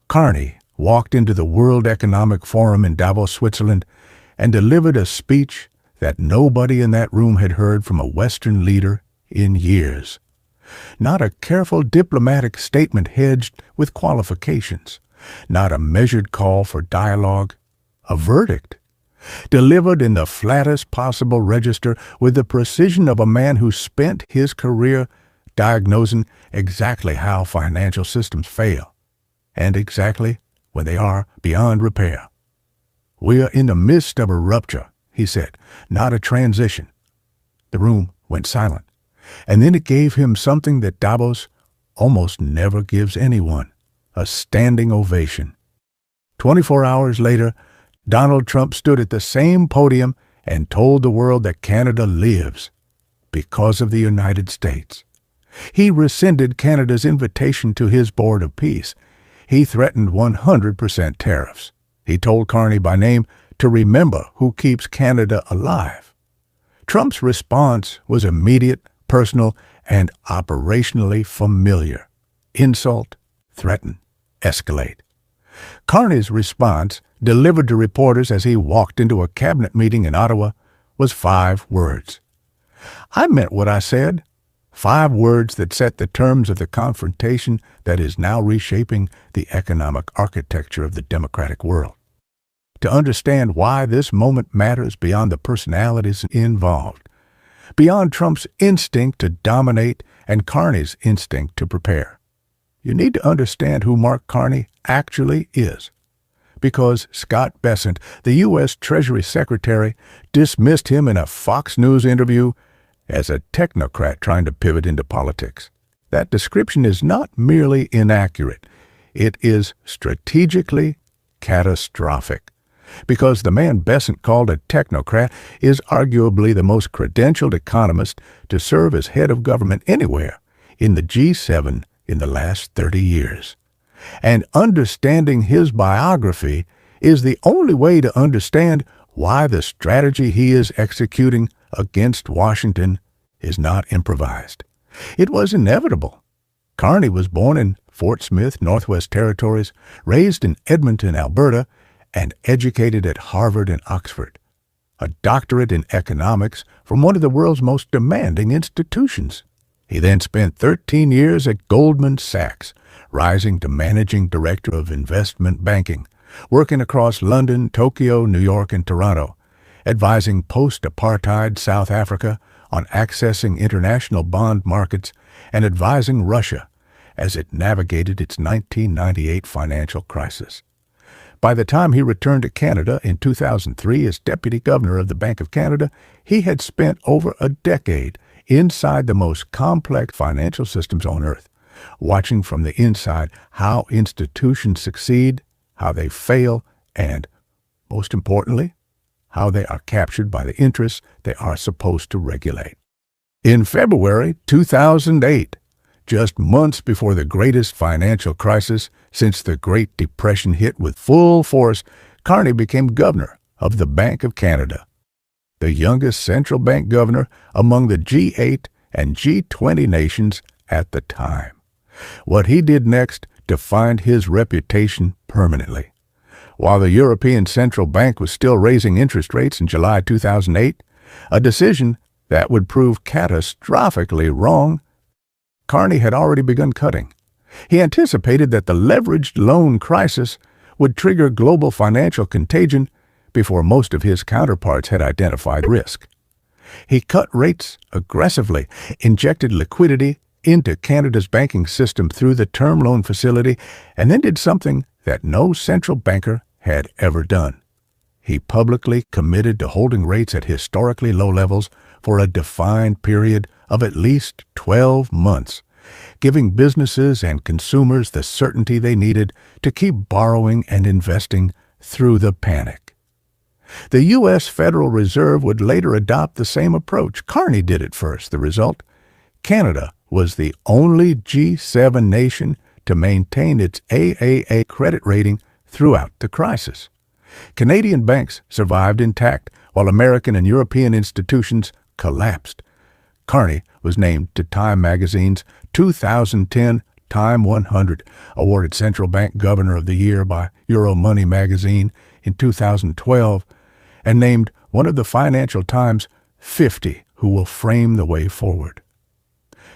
Carney walked into the World Economic Forum in Davos, Switzerland, and delivered a speech that nobody in that room had heard from a Western leader in years. Not a careful diplomatic statement hedged with qualifications, not a measured call for dialogue, a verdict, delivered in the flattest possible register with the precision of a man who spent his career diagnosing exactly how financial systems fail, and exactly when they are beyond repair. "We are in the midst of a rupture," he said, "not a transition." The room went silent, and then it gave him something that Davos almost never gives anyone, a standing ovation. 24 hours later, Donald Trump stood at the same podium and told the world that Canada lives because of the United States. He rescinded Canada's invitation to his Board of Peace. He threatened 100% tariffs. He told Carney by name to remember who keeps Canada alive. Trump's response was immediate, personal, and operationally familiar. Insult, threaten, escalate. Carney's response, delivered to reporters as he walked into a cabinet meeting in Ottawa, was 5 words. I meant what I said. 5 words that set the terms of the confrontation that is now reshaping the economic architecture of the democratic world. To understand why this moment matters beyond the personalities involved, beyond Trump's instinct to dominate and Carney's instinct to prepare, you need to understand who Mark Carney actually is. Because Scott Bessent, the U.S. Treasury Secretary, dismissed him in a Fox News interview as a technocrat trying to pivot into politics. That description is not merely inaccurate. It is strategically catastrophic. Because the man Bessent called a technocrat is arguably the most credentialed economist to serve as head of government anywhere in the G7 in the last 30 years. And understanding his biography is the only way to understand why the strategy he is executing against Washington is not improvised. It was inevitable. Carney was born in Fort Smith, Northwest Territories, raised in Edmonton, Alberta, and educated at Harvard and Oxford. A doctorate in economics from one of the world's most demanding institutions. He then spent 13 years at Goldman Sachs, rising to managing director of investment banking, working across London, Tokyo, New York, and Toronto, advising post-apartheid South Africa on accessing international bond markets and advising Russia as it navigated its 1998 financial crisis. By the time he returned to Canada in 2003 as Deputy Governor of the Bank of Canada, he had spent over a decade inside the most complex financial systems on earth, watching from the inside how institutions succeed, how they fail, and, most importantly, how they are captured by the interests they are supposed to regulate. In February 2008, just months before the greatest financial crisis since the Great Depression hit with full force, Carney became governor of the Bank of Canada, the youngest central bank governor among the G8 and G20 nations at the time. What he did next defined his reputation permanently. While the European Central Bank was still raising interest rates in July 2008, a decision that would prove catastrophically wrong, Carney had already begun cutting. He anticipated that the leveraged loan crisis would trigger global financial contagion before most of his counterparts had identified risk. He cut rates aggressively, injected liquidity into Canada's banking system through the term loan facility, and then did something that no central banker had ever done. He publicly committed to holding rates at historically low levels for a defined period of at least 12 months, giving businesses and consumers the certainty they needed to keep borrowing and investing through the panic. The U.S. Federal Reserve would later adopt the same approach. Carney did it first. The result? Canada was the only G7 nation to maintain its AAA credit rating throughout the crisis. Canadian banks survived intact, while American and European institutions collapsed. Carney was named to Time magazine's 2010 Time 100, awarded Central Bank Governor of the Year by Euromoney magazine in 2012, and named one of the Financial Times 50 who will frame the way forward.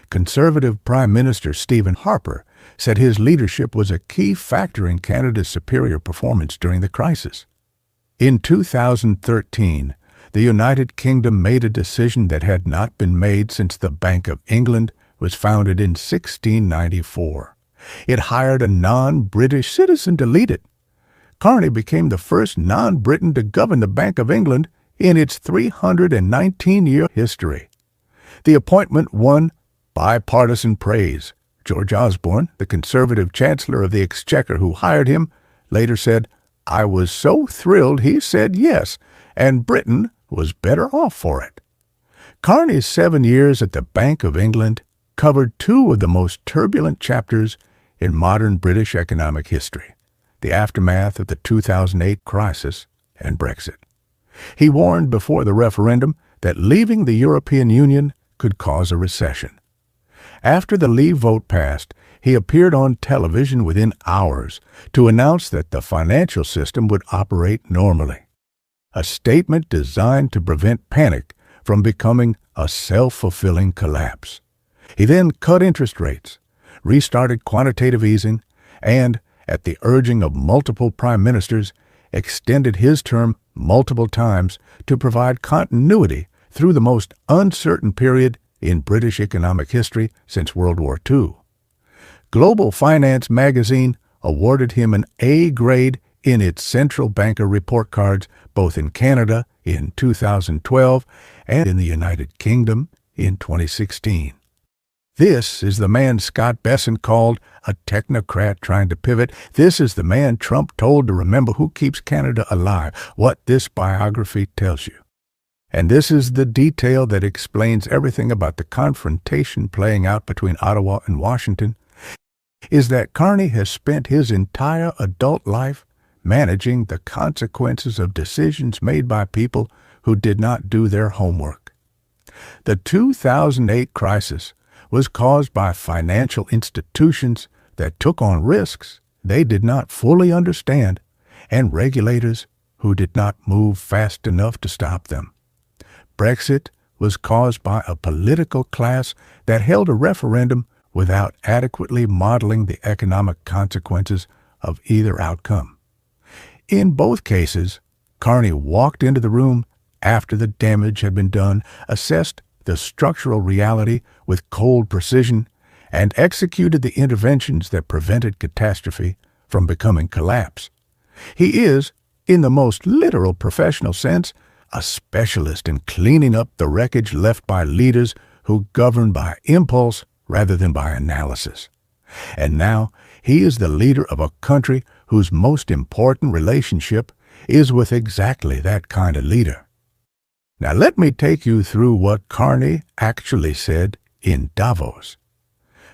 Conservative Prime Minister Stephen Harper said his leadership was a key factor in Canada's superior performance during the crisis. In 2013, the United Kingdom made a decision that had not been made since the Bank of England was founded in 1694. It hired a non-British citizen to lead it. Carney became the first non-Briton to govern the Bank of England in its 319-year history. The appointment won bipartisan praise. George Osborne, the Conservative Chancellor of the Exchequer who hired him, later said, "I was so thrilled he said yes, and Britain was better off for it." Carney's 7 years at the Bank of England covered two of the most turbulent chapters in modern British economic history, the aftermath of the 2008 crisis and Brexit. He warned before the referendum that leaving the European Union could cause a recession. After the Leave vote passed, he appeared on television within hours to announce that the financial system would operate normally, a statement designed to prevent panic from becoming a self-fulfilling collapse. He then cut interest rates, restarted quantitative easing, and, at the urging of multiple prime ministers, extended his term multiple times to provide continuity through the most uncertain period in British economic history since World War II. Global Finance magazine awarded him an A grade in its central banker report cards both in Canada in 2012 and in the United Kingdom in 2016. This is the man Scott Bessent called a technocrat trying to pivot. This is the man Trump told to remember who keeps Canada alive, what this biography tells you. And this is the detail that explains everything about the confrontation playing out between Ottawa and Washington, is that Carney has spent his entire adult life managing the consequences of decisions made by people who did not do their homework. The 2008 crisis was caused by financial institutions that took on risks they did not fully understand and regulators who did not move fast enough to stop them. Brexit was caused by a political class that held a referendum without adequately modeling the economic consequences of either outcome. In both cases, Carney walked into the room after the damage had been done, assessed the structural reality with cold precision, and executed the interventions that prevented catastrophe from becoming collapse. He is, in the most literal professional sense, a specialist in cleaning up the wreckage left by leaders who govern by impulse rather than by analysis. And now he is the leader of a country whose most important relationship is with exactly that kind of leader. Now let me take you through what Carney actually said in Davos.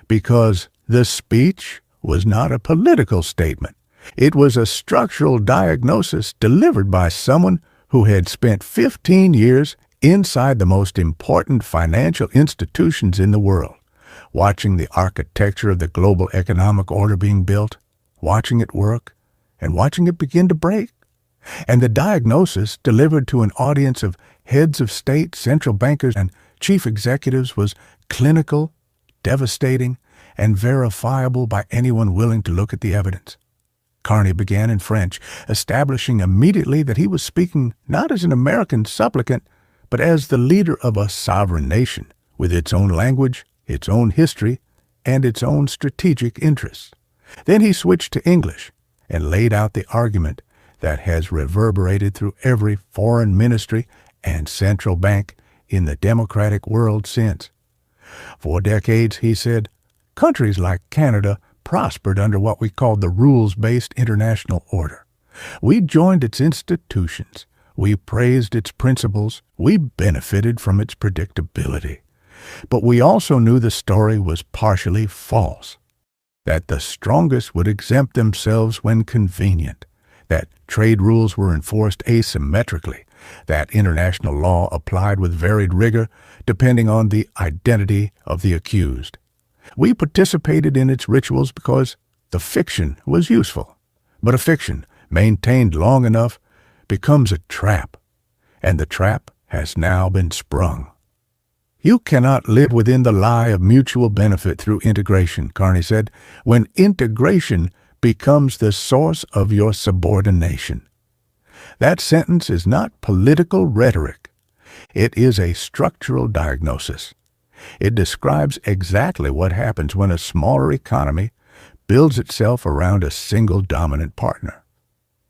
Because the speech was not a political statement. It was a structural diagnosis delivered by someone who had spent 15 years inside the most important financial institutions in the world, watching the architecture of the global economic order being built, watching it work, and watching it begin to break. And the diagnosis delivered to an audience of heads of state, central bankers, and chief executives was clinical, devastating, and verifiable by anyone willing to look at the evidence. Carney began in French, establishing immediately that he was speaking not as an American supplicant, but as the leader of a sovereign nation, with its own language, its own history, and its own strategic interests. Then he switched to English and laid out the argument that has reverberated through every foreign ministry and central bank in the democratic world since. For decades, he said, countries like Canada prospered under what we called the rules-based international order. We joined its institutions. We praised its principles. We benefited from its predictability. But we also knew the story was partially false, that the strongest would exempt themselves when convenient, that trade rules were enforced asymmetrically, that international law applied with varied rigor depending on the identity of the accused. We participated in its rituals because the fiction was useful. But a fiction, maintained long enough, becomes a trap, and the trap has now been sprung. You cannot live within the lie of mutual benefit through integration, Carney said, when integration becomes the source of your subordination. That sentence is not political rhetoric. It is a structural diagnosis. It describes exactly what happens when a smaller economy builds itself around a single dominant partner.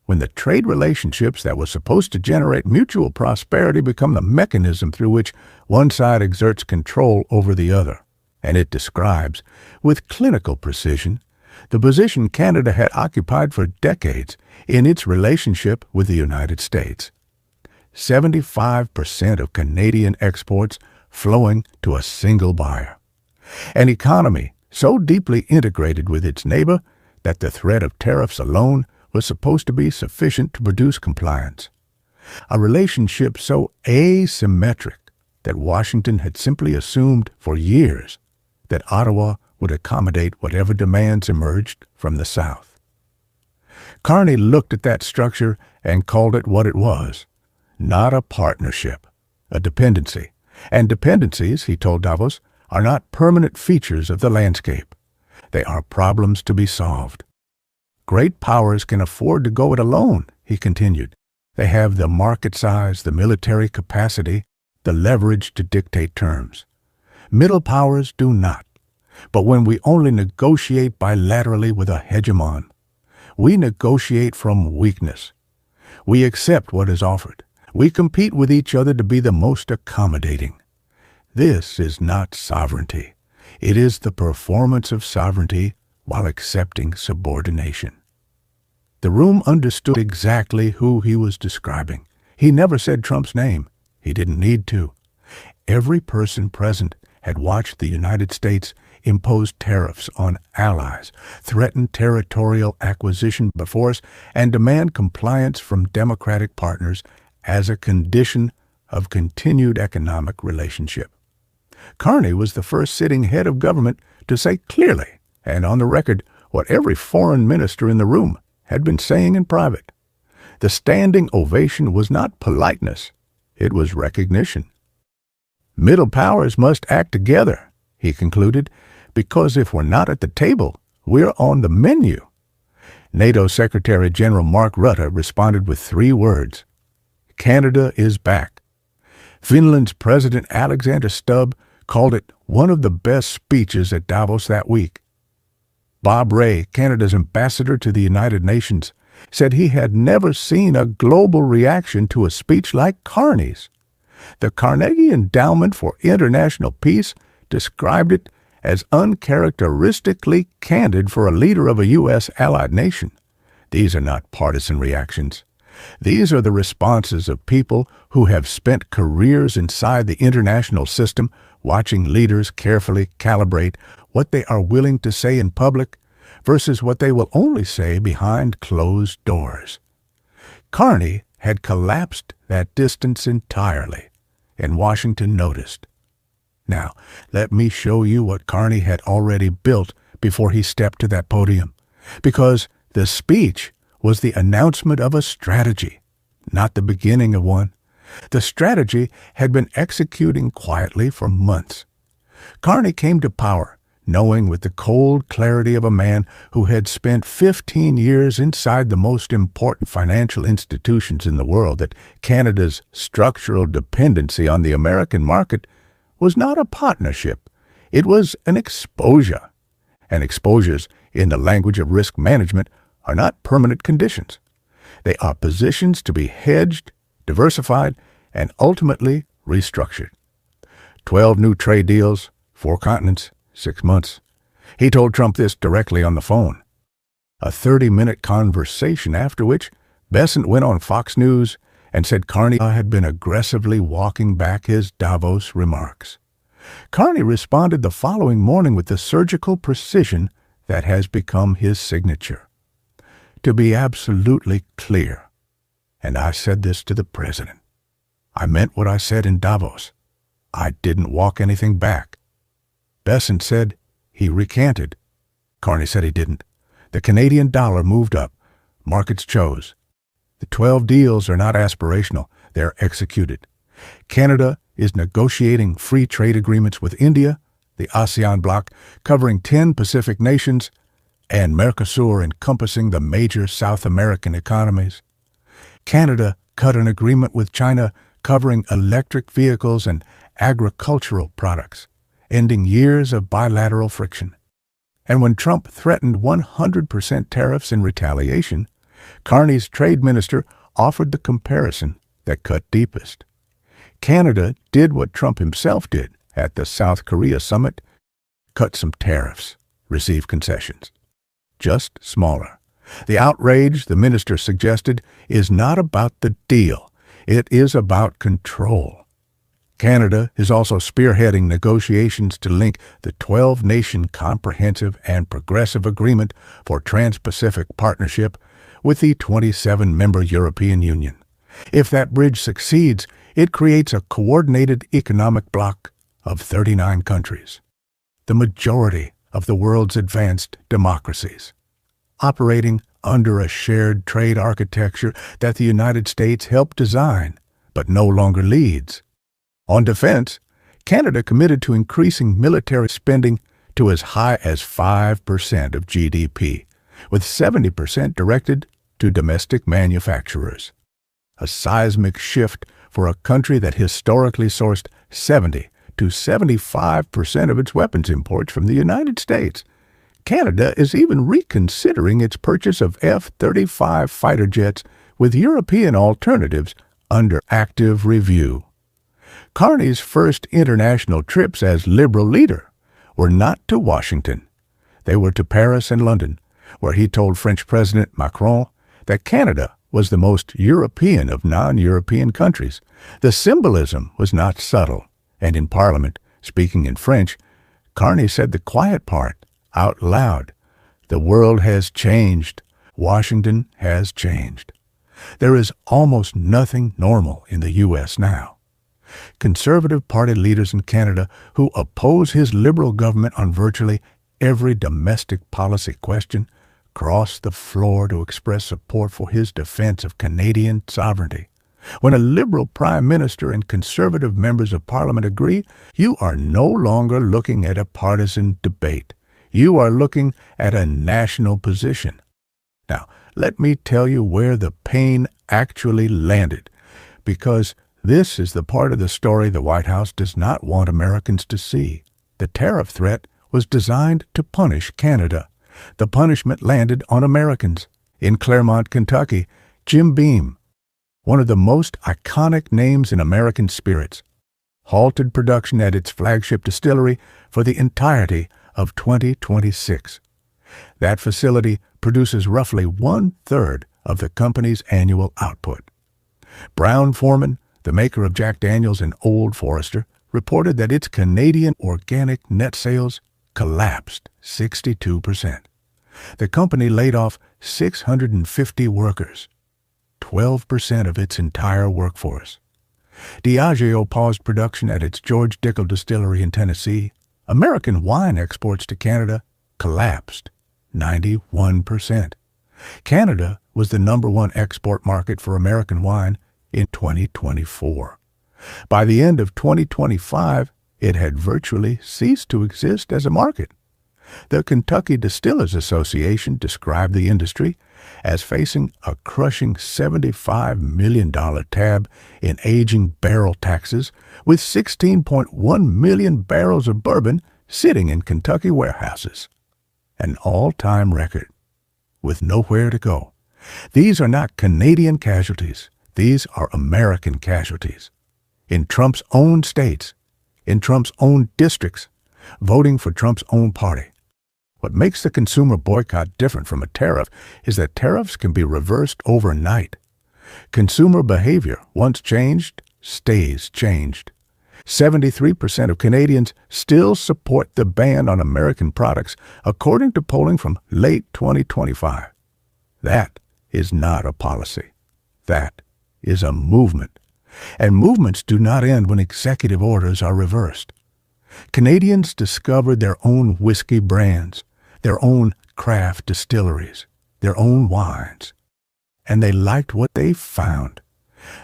When the trade relationships that were supposed to generate mutual prosperity become the mechanism through which one side exerts control over the other. And it describes, with clinical precision, the position Canada had occupied for decades in its relationship with the United States. 75% of Canadian exports flowing to a single buyer. An economy so deeply integrated with its neighbor that the threat of tariffs alone was supposed to be sufficient to produce compliance. A relationship so asymmetric that Washington had simply assumed for years that Ottawa would accommodate whatever demands emerged from the South. Carney looked at that structure and called it what it was, not a partnership, a dependency. And dependencies, he told Davos, are not permanent features of the landscape. They are problems to be solved. Great powers can afford to go it alone, he continued. They have the market size, the military capacity, the leverage to dictate terms. Middle powers do not. But when we only negotiate bilaterally with a hegemon, we negotiate from weakness. We accept what is offered. We compete with each other to be the most accommodating. This is not sovereignty. It is the performance of sovereignty while accepting subordination. The room understood exactly who he was describing. He never said Trump's name. He didn't need to. Every person present had watched the United States impose tariffs on allies, threaten territorial acquisition by force, and demand compliance from democratic partners as a condition of continued economic relationship. Carney was the first sitting head of government to say clearly and on the record what every foreign minister in the room had been saying in private. The standing ovation was not politeness, it was recognition. Middle powers must act together, he concluded, because if we're not at the table, we're on the menu. NATO Secretary General Mark Rutte responded with 3 words: Canada is back. Finland's President Alexander Stubb called it one of the best speeches at Davos that week. Bob Rae, Canada's ambassador to the United Nations, said he had never seen a global reaction to a speech like Carney's. The Carnegie Endowment for International Peace described it as uncharacteristically candid for a leader of a U.S. allied nation. These are not partisan reactions. These are the responses of people who have spent careers inside the international system watching leaders carefully calibrate what they are willing to say in public versus what they will only say behind closed doors. Carney had collapsed that distance entirely, and Washington noticed. Now, let me show you what Carney had already built before he stepped to that podium, because the speech was the announcement of a strategy, not the beginning of one. The strategy had been executing quietly for months. Carney came to power knowing with the cold clarity of a man who had spent 15 years inside the most important financial institutions in the world that Canada's structural dependency on the American market was not a partnership. It was an exposure. And exposures, in the language of risk management, are not permanent conditions. They are positions to be hedged, diversified, and ultimately restructured. 12 new trade deals, 4 continents, 6 months. He told Trump this directly on the phone. A 30-minute conversation after which Bessent went on Fox News and said Carney had been aggressively walking back his Davos remarks. Carney responded the following morning with the surgical precision that has become his signature. To be absolutely clear, and I said this to the president, I meant what I said in Davos. I didn't walk anything back. Bessent said, he recanted. Carney said he didn't. The Canadian dollar moved up. Markets chose. The 12 deals are not aspirational. They're executed. Canada is negotiating free trade agreements with India, the ASEAN bloc covering 10 Pacific nations, and Mercosur encompassing the major South American economies. Canada cut an agreement with China covering electric vehicles and agricultural products, ending years of bilateral friction. And when Trump threatened 100% tariffs in retaliation, Carney's trade minister offered the comparison that cut deepest. Canada did what Trump himself did at the South Korea summit, cut some tariffs, receive concessions. Just smaller. The outrage, the minister suggested, is not about the deal. It is about control. Canada is also spearheading negotiations to link the 12-nation Comprehensive and Progressive Agreement for Trans-Pacific Partnership with the 27-member European Union. If that bridge succeeds, it creates a coordinated economic bloc of 39 countries, the majority of the world's advanced democracies, operating under a shared trade architecture that the United States helped design, but no longer leads. On defense, Canada committed to increasing military spending to as high as 5% of GDP, with 70% directed to domestic manufacturers. A seismic shift for a country that historically sourced 70 to 75% of its weapons imports from the United States. Canada is even reconsidering its purchase of F-35 fighter jets with European alternatives under active review. Carney's first international trips as Liberal leader were not to Washington. They were to Paris and London, where he told French President Macron that Canada was the most European of non-European countries. The symbolism was not subtle, and in Parliament, speaking in French, Carney said the quiet part out loud. The world has changed. Washington has changed. There is almost nothing normal in the U.S. now. Conservative Party leaders in Canada who oppose his Liberal government on virtually every domestic policy question crossed the floor to express support for his defense of Canadian sovereignty. When a Liberal Prime Minister and Conservative members of Parliament agree, you are no longer looking at a partisan debate. You are looking at a national position. Now, let me tell you where the pain actually landed, because this is the part of the story the White House does not want Americans to see. The tariff threat was designed to punish Canada. The punishment landed on Americans. In Claremont, Kentucky, Jim Beam, one of the most iconic names in American spirits, halted production at its flagship distillery for the entirety of 2026. That facility produces roughly 1/3 of the company's annual output. Brown-Forman, the maker of Jack Daniels and Old Forester, reported that its Canadian organic net sales collapsed 62%. The company laid off 650 workers, 12% of its entire workforce. Diageo paused production at its George Dickel distillery in Tennessee. American wine exports to Canada collapsed 91%. Canada was the #1 export market for American wine in 2024. By the end of 2025, it had virtually ceased to exist as a market. The Kentucky Distillers Association described the industry as facing a crushing $75 million tab in aging barrel taxes, with 16.1 million barrels of bourbon sitting in Kentucky warehouses. An all-time record, with nowhere to go. These are not Canadian casualties. These are American casualties. In Trump's own states, in Trump's own districts, voting for Trump's own party. What makes the consumer boycott different from a tariff is that tariffs can be reversed overnight. Consumer behavior, once changed, stays changed. 73% of Canadians still support the ban on American products, according to polling from late 2025. That is not a policy. That is a movement. And movements do not end when executive orders are reversed. Canadians discovered their own whiskey brands, their own craft distilleries, their own wines, and they liked what they found.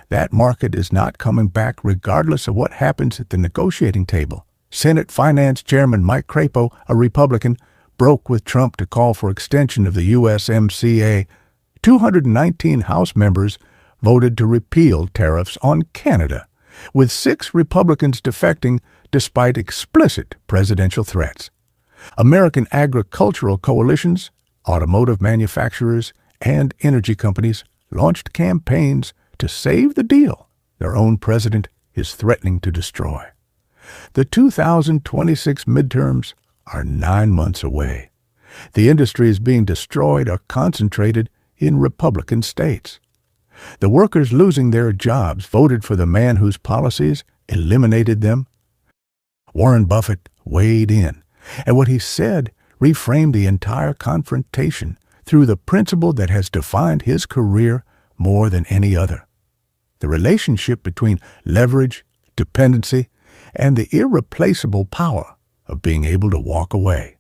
That market is not coming back regardless of what happens at the negotiating table. Senate Finance Chairman Mike Crapo, a Republican, broke with Trump to call for extension of the USMCA. 219 House members voted to repeal tariffs on Canada, with 6 Republicans defecting despite explicit presidential threats. American agricultural coalitions, automotive manufacturers, and energy companies launched campaigns to save the deal their own president is threatening to destroy. The 2026 midterms are 9 months away. The industries being destroyed are concentrated in Republican states. The workers losing their jobs voted for the man whose policies eliminated them. Warren Buffett weighed in, and what he said reframed the entire confrontation through the principle that has defined his career more than any other: the relationship between leverage, dependency, and the irreplaceable power of being able to walk away.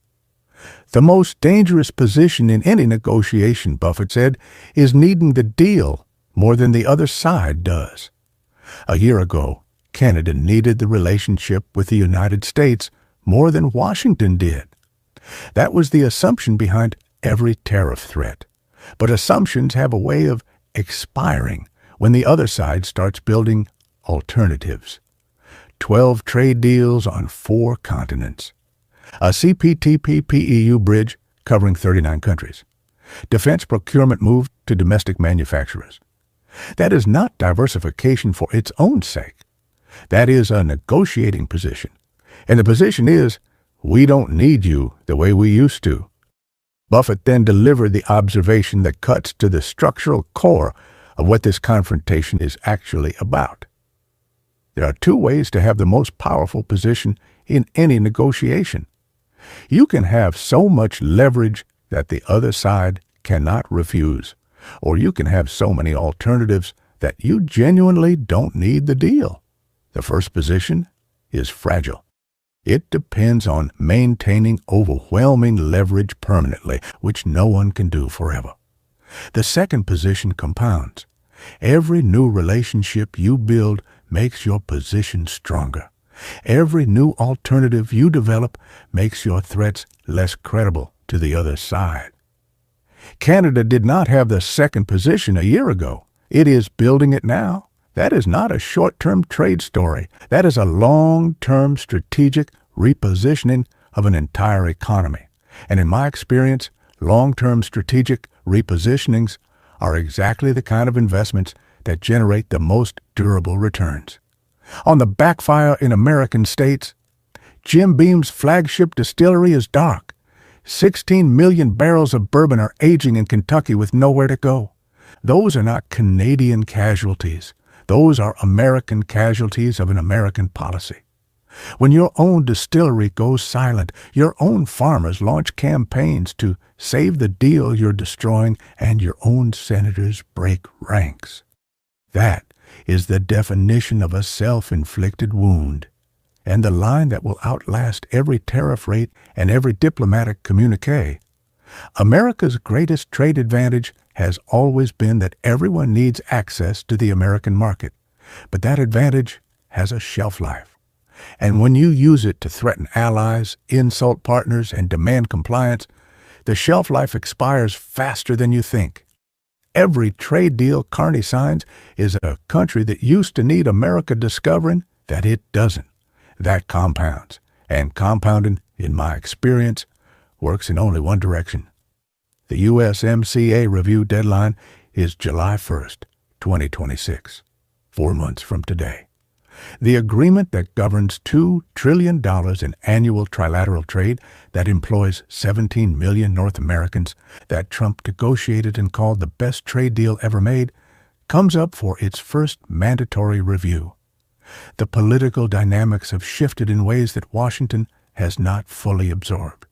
The most dangerous position in any negotiation, Buffett said, is needing the deal more than the other side does. A year ago, Canada needed the relationship with the United States more than Washington did. That was the assumption behind every tariff threat. But assumptions have a way of expiring when the other side starts building alternatives. 12 trade deals on 4 continents. A CPTPP-EU bridge covering 39 countries. Defense procurement moved to domestic manufacturers. That is not diversification for its own sake. That is a negotiating position. And the position is, we don't need you the way we used to. Buffett then delivered the observation that cuts to the structural core of what this confrontation is actually about. There are 2 ways to have the most powerful position in any negotiation. You can have so much leverage that the other side cannot refuse, or you can have so many alternatives that you genuinely don't need the deal. The first position is fragile. It depends on maintaining overwhelming leverage permanently, which no one can do forever. The second position compounds. Every new relationship you build makes your position stronger. Every new alternative you develop makes your threats less credible to the other side. Canada did not have the second position a year ago. It is building it now. That is not a short-term trade story. That is a long-term strategic repositioning of an entire economy. And in my experience, long-term strategic repositionings are exactly the kind of investments that generate the most durable returns. On the backfire in American states, Jim Beam's flagship distillery is dark. 16 million barrels of bourbon are aging in Kentucky with nowhere to go. Those are not Canadian casualties. Those are American casualties of an American policy. When your own distillery goes silent, your own farmers launch campaigns to save the deal you're destroying, and your own senators break ranks. That is the definition of a self-inflicted wound, and the line that will outlast every tariff rate and every diplomatic communique. America's greatest trade advantage has always been that everyone needs access to the American market, but that advantage has a shelf life. And when you use it to threaten allies, insult partners, and demand compliance, the shelf life expires faster than you think. Every trade deal Carney signs is a country that used to need America discovering that it doesn't. That compounds, and compounding, in my experience, works in only one direction. The USMCA review deadline is July 1st, 2026, 4 months from today. The agreement that governs $2 trillion in annual trilateral trade that employs 17 million North Americans that Trump negotiated and called the best trade deal ever made comes up for its first mandatory review. The political dynamics have shifted in ways that Washington has not fully absorbed.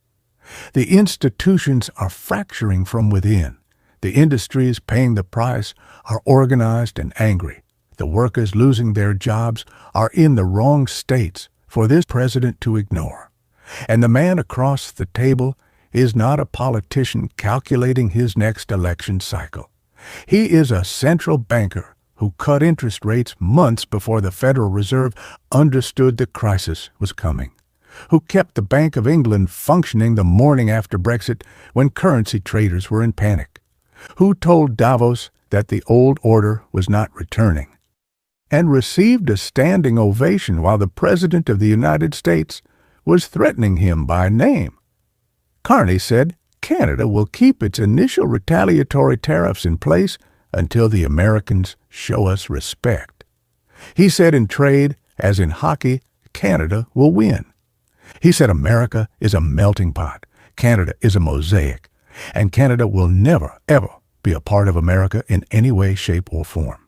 The institutions are fracturing from within. The industries paying the price are organized and angry. The workers losing their jobs are in the wrong states, for this president to ignore. And the man across the table is not a politician calculating his next election cycle. He is a central banker who cut interest rates months before the Federal Reserve understood the crisis was coming, who kept the Bank of England functioning the morning after Brexit when currency traders were in panic, who told Davos that the old order was not returning, and received a standing ovation while the President of the United States was threatening him by name. Carney said Canada will keep its initial retaliatory tariffs in place until the Americans show us respect. He said in trade, as in hockey, Canada will win. He said America is a melting pot, Canada is a mosaic, and Canada will never, ever be a part of America in any way, shape, or form.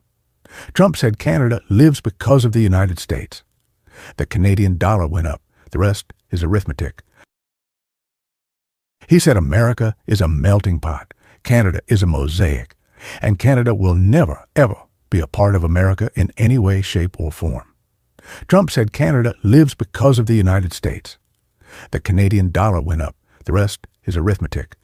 Trump said Canada lives because of the United States. The Canadian dollar went up. The rest is arithmetic. He said America is a melting pot, Canada is a mosaic, and Canada will never, ever be a part of America in any way, shape, or form. Trump said Canada lives because of the United States. The Canadian dollar went up. The rest is arithmetic.